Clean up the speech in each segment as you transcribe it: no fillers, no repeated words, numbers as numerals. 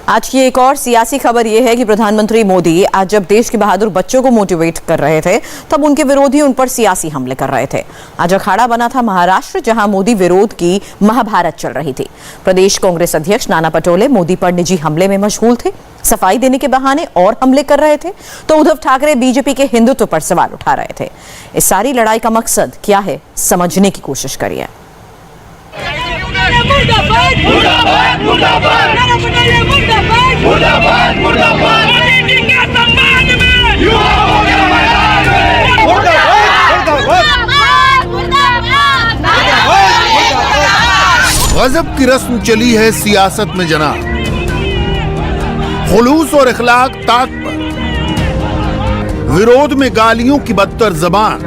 आज की एक और सियासी खबर यह है कि प्रधानमंत्री मोदी आज जब देश के बहादुर बच्चों को मोटिवेट कर रहे थे तब उनके विरोधी उन पर सियासी हमले कर रहे थे। आज अखाड़ा बना था महाराष्ट्र, जहां मोदी विरोध की महाभारत चल रही थी। प्रदेश कांग्रेस अध्यक्ष नाना पटोले मोदी पर निजी हमले में मशगूल थे, सफाई देने के बहाने और हमले कर रहे थे, तो उद्धव ठाकरे बीजेपी के हिंदुत्व पर सवाल उठा रहे थे। इस सारी लड़ाई का मकसद क्या है, समझने की कोशिश करिए। गजब की रस्म चली है सियासत में जनाब। खुलूस और इखलाक ताक पर, विरोध में गालियों की बदतर जबान,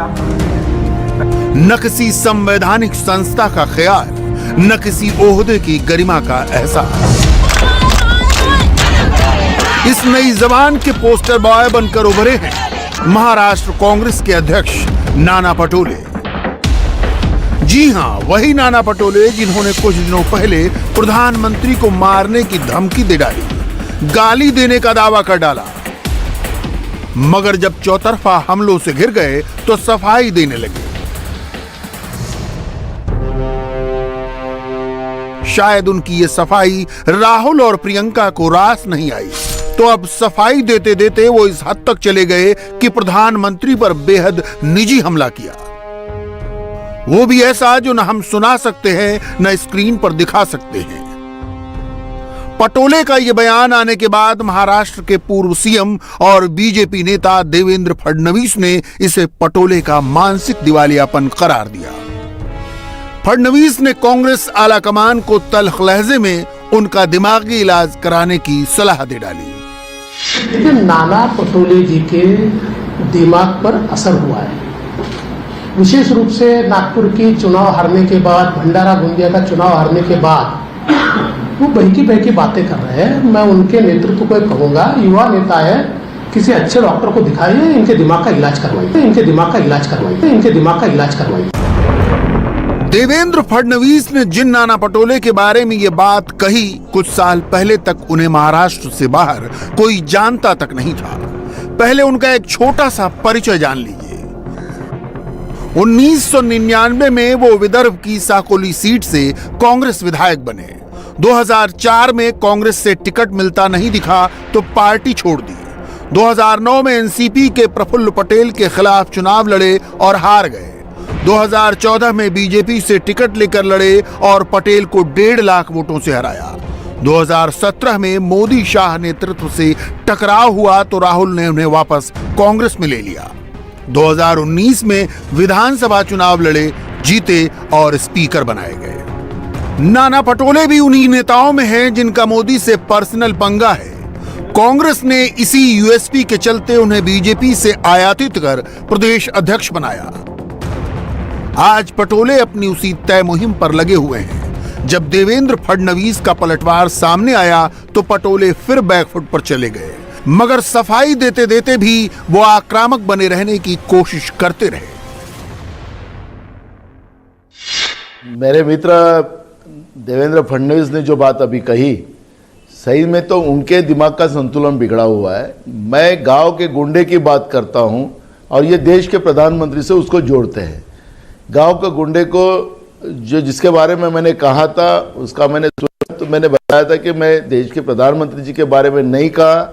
न किसी संवैधानिक संस्था का ख्याल, न किसी ओहदे की गरिमा का एहसास। इस नई जबान के पोस्टर बॉय बनकर उभरे हैं महाराष्ट्र कांग्रेस के अध्यक्ष नाना पटोले। जी हां, वही नाना पटोले जिन्होंने कुछ दिनों पहले प्रधानमंत्री को मारने की धमकी दे डाली, गाली देने का दावा कर डाला, मगर जब चौतरफा हमलों से घिर गए तो सफाई देने लगे। शायद उनकी ये सफाई राहुल और प्रियंका को रास नहीं आई, तो अब सफाई देते देते वो इस हद तक चले गए कि प्रधानमंत्री पर बेहद निजी हमला किया। वो भी ऐसा जो न हम सुना सकते हैं न स्क्रीन पर दिखा सकते हैं। पटोले का यह बयान आने के बाद महाराष्ट्र के पूर्व सीएम और बीजेपी नेता देवेंद्र फडणवीस ने इसे पटोले का मानसिक दिवालियापन करार दिया। फडणवीस ने कांग्रेस आलाकमान को तल्ख लहजे में उनका दिमागी इलाज कराने की सलाह दे डाली। देखिए, नाना पटोले जी के दिमाग पर असर हुआ है। विशेष रूप से नागपुर की चुनाव हारने के बाद, भंडारा गोंदिया का चुनाव हारने के बाद वो बहकी बहकी बातें कर रहे हैं। मैं उनके नेतृत्व को कहूंगा, युवा नेता है, किसी अच्छे डॉक्टर को दिखाइए, इनके दिमाग का इलाज करवाइए, इनके दिमाग का इलाज करवाइए, इनके दिमाग का इलाज करवाइए। देवेंद्र फडणवीस ने जिन नाना पटोले के बारे में ये बात कही, कुछ साल पहले तक उन्हें महाराष्ट्र से बाहर कोई जानता तक नहीं था। पहले उनका एक छोटा सा परिचय जान लीजिए। 1999 में वो विदर्भ की साकोली सीट से कांग्रेस विधायक बने। 2004 में कांग्रेस से टिकट मिलता नहीं दिखा तो पार्टी छोड़ दी। 2009 में एनसीपी के प्रफुल्ल पटेल के खिलाफ चुनाव लड़े और हार गए। 2014 में बीजेपी से टिकट लेकर लड़े और पटेल को 1.5 लाख वोटों से हराया। 2017 में मोदी शाह नेतृत्व से टकराव हुआ तो राहुल ने उन्हें वापस कांग्रेस में ले लिया। 2019 में विधानसभा चुनाव लड़े, जीते और स्पीकर बनाए गए। नाना पटोले भी उन्हीं नेताओं में हैं जिनका मोदी से पर्सनल पंगा है। कांग्रेस ने इसी यूएसपी के चलते उन्हें बीजेपी से आयातित कर प्रदेश अध्यक्ष बनाया। आज पटोले अपनी उसी तय मुहिम पर लगे हुए हैं। जब देवेंद्र फडणवीस का पलटवार सामने आया तो पटोले फिर बैकफुट पर चले गए, मगर सफाई देते देते भी वो आक्रामक बने रहने की कोशिश करते रहे। मेरे मित्र देवेंद्र फडणवीस ने जो बात अभी कही, सही में तो उनके दिमाग का संतुलन बिगड़ा हुआ है। मैं गांव के गुंडे की बात करता हूं और ये देश के प्रधानमंत्री से उसको जोड़ते हैं। गांव के गुंडे को जो जिसके बारे में मैंने कहा था, उसका मैंने सुना तो मैंने बताया था कि मैं देश के प्रधानमंत्री जी के बारे में नहीं कहा,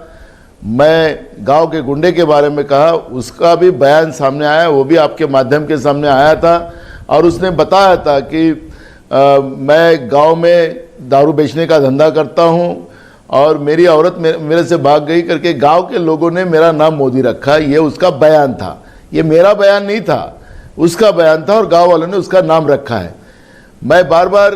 मैं गांव के गुंडे के बारे में कहा। उसका भी बयान सामने आया, वो भी आपके माध्यम के सामने आया था और उसने बताया था कि मैं गांव में दारू बेचने का धंधा करता हूं और मेरी औरत मेरे से भाग गई करके गांव के लोगों ने मेरा नाम मोदी रखा। ये उसका बयान था, ये मेरा बयान नहीं था, उसका बयान था और गांव वालों ने उसका नाम रखा है। मैं बार बार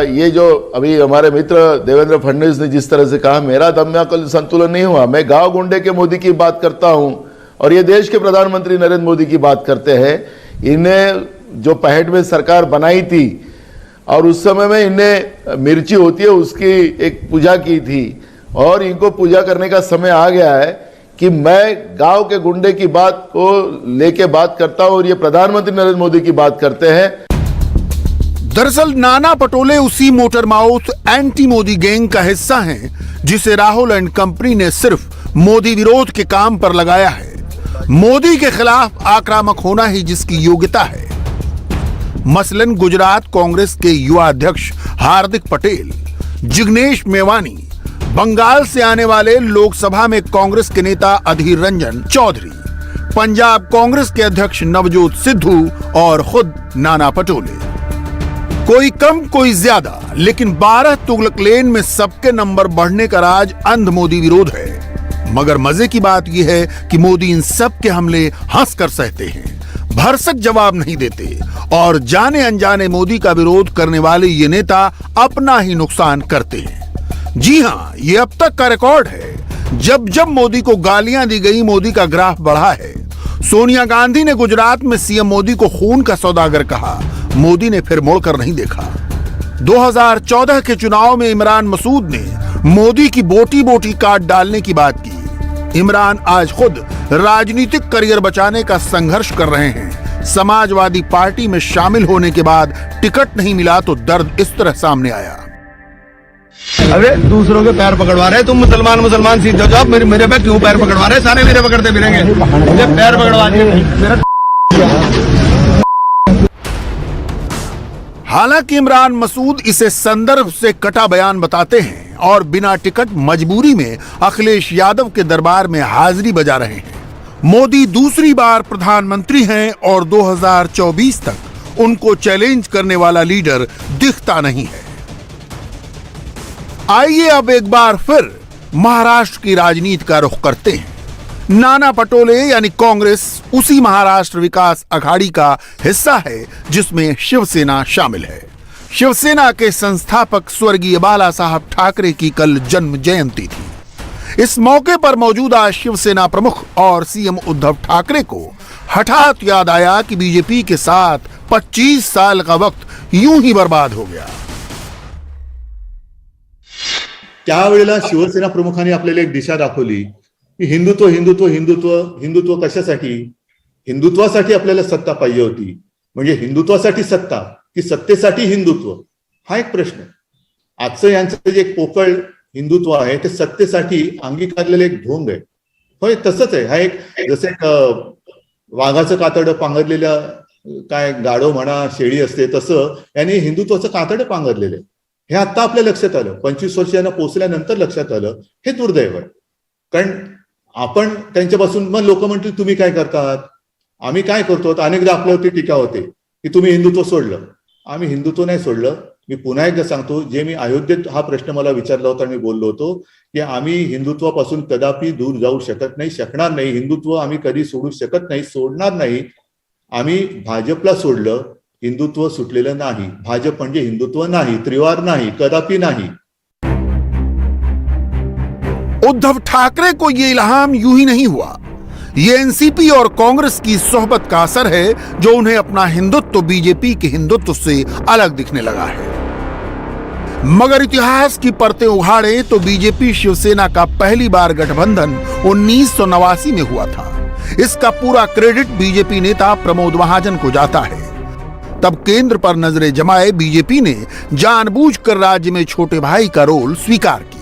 ये जो अभी हमारे मित्र देवेंद्र फडणवीस ने जिस तरह से कहा, मेरा दिमाग का संतुलन नहीं हुआ। मैं गांव गुंडे के मोदी की बात करता हूं और ये देश के प्रधानमंत्री नरेंद्र मोदी की बात करते हैं। इन्हें जो 65 में सरकार बनाई थी और उस समय में इन्हें मिर्ची होती है उसकी एक पूजा की थी और इनको पूजा करने का समय आ गया है कि मैं गांव के गुंडे की बात को लेके बात करता हूं और ये प्रधानमंत्री नरेंद्र मोदी की बात करते हैं। दरअसल नाना पटोले उसी motor mouth anti Modi gang का हिस्सा हैं जिसे राहुल एंड कंपनी ने सिर्फ मोदी विरोध के काम पर लगाया है। मोदी के खिलाफ आक्रामक होना ही जिसकी योग्यता है। मसलन गुजरात कांग्रेस के युवा अध्यक्ष हार्दिक पटेल, जिग्नेश मेवानी, बंगाल से आने वाले लोकसभा में कांग्रेस के नेता अधीर रंजन चौधरी, पंजाब कांग्रेस के अध्यक्ष नवजोत सिद्धू और खुद नाना पटोले। कोई कम कोई ज्यादा, लेकिन 12 तुगलक लेन में सबके नंबर बढ़ने का राज अंध मोदी विरोध है। मगर मजे की बात यह है कि मोदी इन सब के हमले हंसकर सहते हैं, भरसक जवाब नहीं देते और जाने अनजाने मोदी का विरोध करने वाले ये नेता अपना ही नुकसान करते हैं। जी हां, ये अब तक का रिकॉर्ड है। जब जब मोदी को गालियां दी गई, मोदी का ग्राफ बढ़ा है। सोनिया गांधी ने गुजरात में सीएम मोदी को खून का सौदागर कहा, मोदी ने फिर मोड़कर नहीं देखा। 2014 के चुनाव में इमरान मसूद ने मोदी की बोटी बोटी काट डालने की बात की। इमरान आज खुद राजनीतिक करियर बचाने का संघर्ष कर रहे हैं। समाजवादी पार्टी में शामिल होने के बाद टिकट नहीं मिला तो दर्द इस तरह सामने आया। अरे दूसरों के पैर पकड़वा रहे, तुम मुसलमान सीधे जाओ, मेरे पे क्यों पैर पकड़वा रहे? सारे मेरे पकड़ते फिरेंगे, मुझे पैर पकड़वा दिए। हालांकि इमरान मसूद इसे संदर्भ से कटा बयान बताते हैं और बिना टिकट मजबूरी में अखिलेश यादव के दरबार में हाजिरी बजा रहे हैं। मोदी दूसरी बार प्रधानमंत्री हैं और 2024 तक उनको चैलेंज करने वाला लीडर दिखता नहीं है। आइए अब एक बार फिर महाराष्ट्र की राजनीति का रुख करते हैं। नाना पटोले यानी कांग्रेस उसी महाराष्ट्र विकास अघाड़ी का हिस्सा है जिसमें शिवसेना शामिल है। शिवसेना के संस्थापक स्वर्गीय बाला साहब ठाकरे की कल जन्म जयंती थी। इस मौके पर मौजूदा शिवसेना प्रमुख और सीएम उद्धव ठाकरे को हठात याद आया कि बीजेपी के साथ 25 साल का वक्त यूं ही बर्बाद हो गया। त्यावेळेला शिवसेना प्रमुखांनी आपल्याला एक दिशा दाखवली की हिंदुत्व हिंदुत्व हिंदुत्व हिंदुत्व कशासाठी? हिंदुत्वासाठी आपल्याला सत्ता पाहिजे होती। म्हणजे हिंदुत्वासाठी सत्ता की सत्तेसाठी हिंदुत्व, हा एक प्रश्न आहे। आजचं यांचं जे पोकळ हिंदुत्व आहे ते सत्तेसाठी अंगीकारलेलं एक ढोंग आहे। होय, तसंच आहे। हा एक जसे वाघाचं कातडं पांघरलेलं काय गाढव म्हणा शेळी असते, तसं यांनी हिंदुत्वाचं कातडं पांघरलेलं आहे। हे आता आपल्या लक्षात आलं, 25 वर्षांना पोहोचल्यानंतर लक्षात आलं। हे दुर्दैव आहे, कारण आपण त्यांच्यापासून मग लोक म्हणतील तुम्ही काय करतात, आम्ही काय करतो। अनेकदा आपल्यावरती टीका होते की तुम्ही हिंदुत्व सोडलं। आम्ही हिंदुत्व नाही सोडलं। मी पुन्हा एकदा सांगतो, जे मी अयोध्येत हा प्रश्न मला विचारला होता, मी बोललो होतो की आम्ही हिंदुत्वापासून कदापि दूर जाऊ शकत नाही, शकणार नाही। हिंदुत्व आम्ही कधी सोडू शकत नाही, सोडणार नाही। आम्ही भाजपला सोडलं, हिंदुत्व सुटलेलं नाही। भाजप म्हणजे हिंदुत्व नाही, त्रिवार नाही, कदापि नाही। उद्धव ठाकरे को ये इल्हाम यूं ही नहीं हुआ। ये एनसीपी और कांग्रेस की सोहबत का असर है जो उन्हें अपना हिंदुत्व बीजेपी के हिंदुत्व से अलग दिखने लगा है। मगर इतिहास की परतें उघाड़े तो बीजेपी शिवसेना का पहली बार गठबंधन 1989 में हुआ था। इसका पूरा क्रेडिट बीजेपी नेता प्रमोद महाजन को जाता है। तब केंद्र पर नजरें जमाए बीजेपी ने जानबूझकर राज्य में छोटे भाई का रोल स्वीकार किया।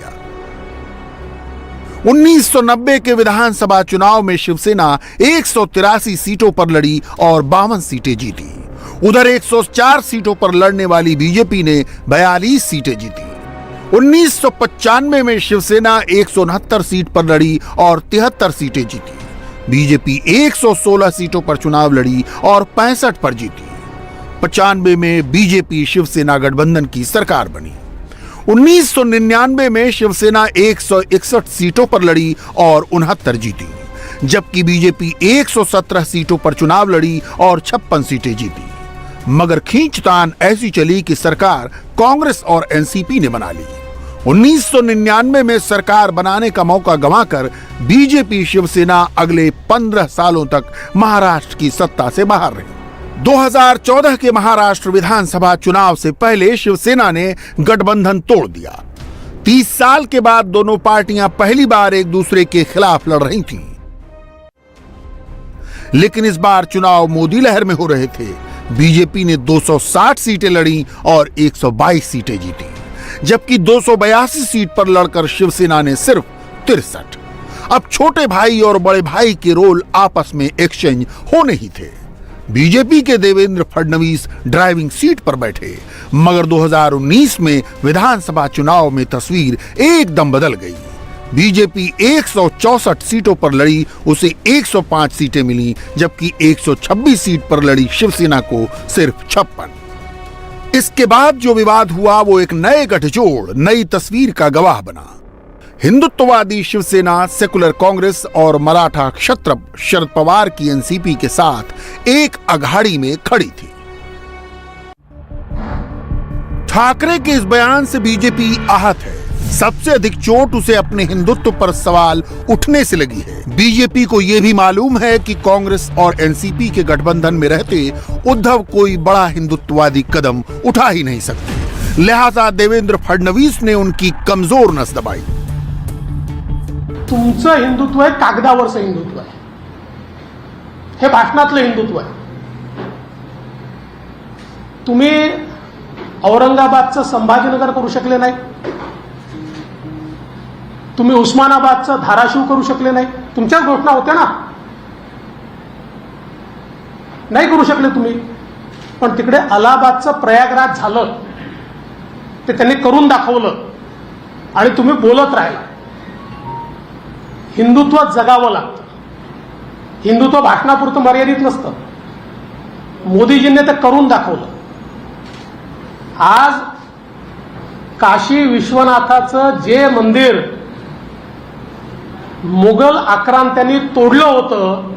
1990 के विधानसभा चुनाव में शिवसेना 183 सीटों पर लड़ी और 52 सीटें जीती। उधर 104 सीटों पर लड़ने वाली बीजेपी ने 42 सीटें जीती। 1995 में शिवसेना 169 सीट पर लड़ी और 73 सीटें जीती। बीजेपी 116 सीटों पर चुनाव लड़ी और 65 पर जीती। 95 में बीजेपी शिवसेना गठबंधन की सरकार बनी। 1999 में शिवसेना 161 सीटों पर लड़ी और 69 जीती, जबकि बीजेपी 117 सीटों पर चुनाव लड़ी और 56 सीटें जीती। मगर खींचतान ऐसी चली कि सरकार कांग्रेस और एनसीपी ने बना ली। 1999 में सरकार बनाने का मौका गंवाकर बीजेपी शिवसेना अगले 15 सालों तक महाराष्ट्र की सत्ता से बाहर रही। 2014 के महाराष्ट्र विधानसभा चुनाव से पहले शिवसेना ने गठबंधन तोड़ दिया। 30 साल के बाद दोनों पार्टियां पहली बार एक दूसरे के खिलाफ लड़ रही थीं। लेकिन इस बार चुनाव मोदी लहर में हो रहे थे। बीजेपी ने 260 सीटें लड़ी और 122 सीटें जीती, जबकि 282 सीट पर लड़कर शिवसेना ने सिर्फ 63। अब छोटे भाई और बड़े भाई के रोल आपस में एक्सचेंज होने ही थे। बीजेपी के देवेंद्र फडणवीस ड्राइविंग सीट पर बैठे, मगर 2019 में विधानसभा चुनाव में तस्वीर एकदम बदल गई। बीजेपी 164 सीटों पर लड़ी, उसे 105 सीटें मिली, जबकि 126 सीट पर लड़ी शिवसेना को सिर्फ 56। इसके बाद जो विवाद हुआ वो एक नए गठजोड़, नई तस्वीर का गवाह बना। हिंदुत्ववादी शिवसेना, सेकुलर कांग्रेस और मराठा क्षत्रप शरद पवार की एनसीपी के साथ एक अघाड़ी में खड़ी थी। ठाकरे के इस बयान से बीजेपी आहत है। सबसे अधिक चोट उसे अपने हिंदुत्व पर सवाल उठने से लगी है। बीजेपी को यह भी मालूम है कि कांग्रेस और एनसीपी के गठबंधन में रहते उद्धव कोई बड़ा हिंदुत्ववादी कदम उठा ही नहीं सकते, लिहाजा देवेंद्र फडणवीस ने उनकी कमजोर नस दबाई। तुमचं हिंदुत्व आहे कागदावरचं हिंदुत्व आहे, हे भाषणातलं हिंदुत्व आहे। तुम्ही औरंगाबादचं संभाजीनगर करू शकले नाही, तुम्ही उस्मानाबादचं धाराशिव करू शकले नाही, तुमच्याच घोषणा होत्या ना, नाही करू शकले तुम्ही। पण तिकडे अलाहाबादचं प्रयागराज झालं, ते त्यांनी करून दाखवलं आणि तुम्ही बोलत राहिला। हिंदुत्व जगावं लागतं, हिंदुत्व भाषणापुरतं मर्यादित नसतं। मोदीजींनी ते करून दाखवलं। आज काशी विश्वनाथाचं जे मंदिर मुघल आक्रांत्यांनी तोडलं होतं,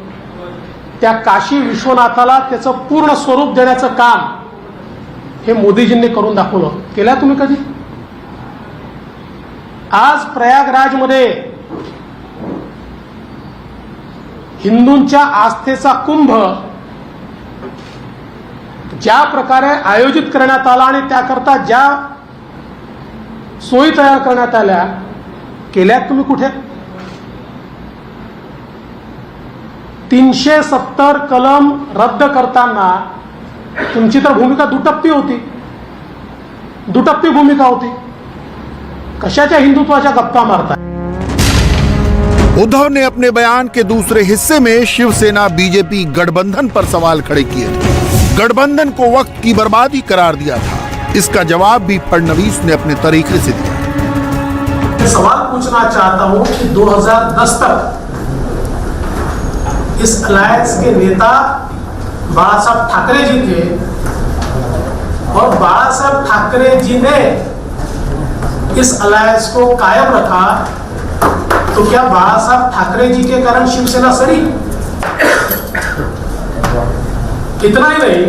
त्या काशी विश्वनाथाला त्याचं पूर्ण स्वरूप देण्याचं काम हे मोदीजींनी करून दाखवलं। केलं तुम्ही कधी? आज प्रयागराजमध्ये हिंदूंच्या आस्थेचा कुंभ ज्या प्रकारे आयोजित करण्यात आला आणि त्याकरता ज्या सोयी तयार करण्यात आल्या, केल्यात तुम्ही कुठे? 370 कलम रद्द करताना तुमची तर भूमिका दुटप्पी होती, दुटप्पी भूमिका होती। कशाच्या हिंदुत्वाच्या गप्पा मारताय? उद्धव ने अपने बयान के दूसरे हिस्से में शिवसेना बीजेपी गठबंधन पर सवाल खड़े किए थे। गठबंधन को वक्त की बर्बादी करार दिया था। इसका जवाब भी फडणवीस ने अपने तरीके से दिया। सवाल पूछना चाहता हूं कि 2010 तक इस अलायंस के नेता बाळासाहेब ठाकरे जी थे और बाळासाहेब ठाकरे जी ने इस अलायंस को कायम रखा, तो क्या बाळासाहेब ठाकरे जी के कारण शिवसेना सड़ी? इतना ही नहीं,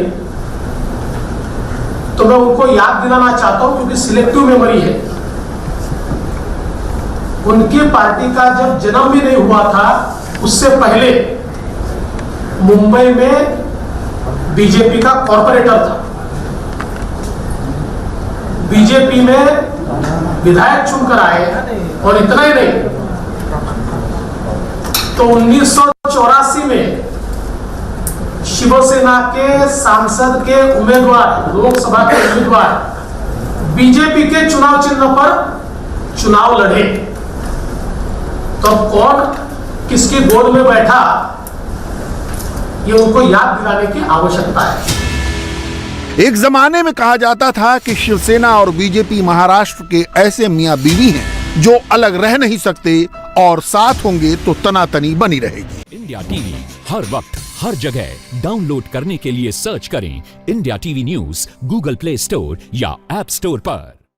तो मैं उनको याद दिलाना चाहता हूं क्योंकि सिलेक्टिव मेमोरी है। उनकी पार्टी का जब जन्म भी नहीं हुआ था, उससे पहले मुंबई में बीजेपी का कॉर्पोरेटर था। बीजेपी में विधायक चुनकर आए, और इतना ही नहीं, तो 1984 में शिवसेना के सांसद के उम्मीदवार, लोकसभा के उम्मीदवार बीजेपी के चुनाव चिन्ह पर चुनाव लड़े। तो कौन किसकी गोद में बैठा, ये उनको याद दिलाने की आवश्यकता है। एक जमाने में कहा जाता था कि शिवसेना और बीजेपी महाराष्ट्र के ऐसे मियां बीवी हैं जो अलग रह नहीं सकते और साथ होंगे तो तनातनी बनी रहेगी। इंडिया टीवी हर वक्त हर जगह डाउनलोड करने के लिए सर्च करें India TV news Google play store या ऐप स्टोर पर।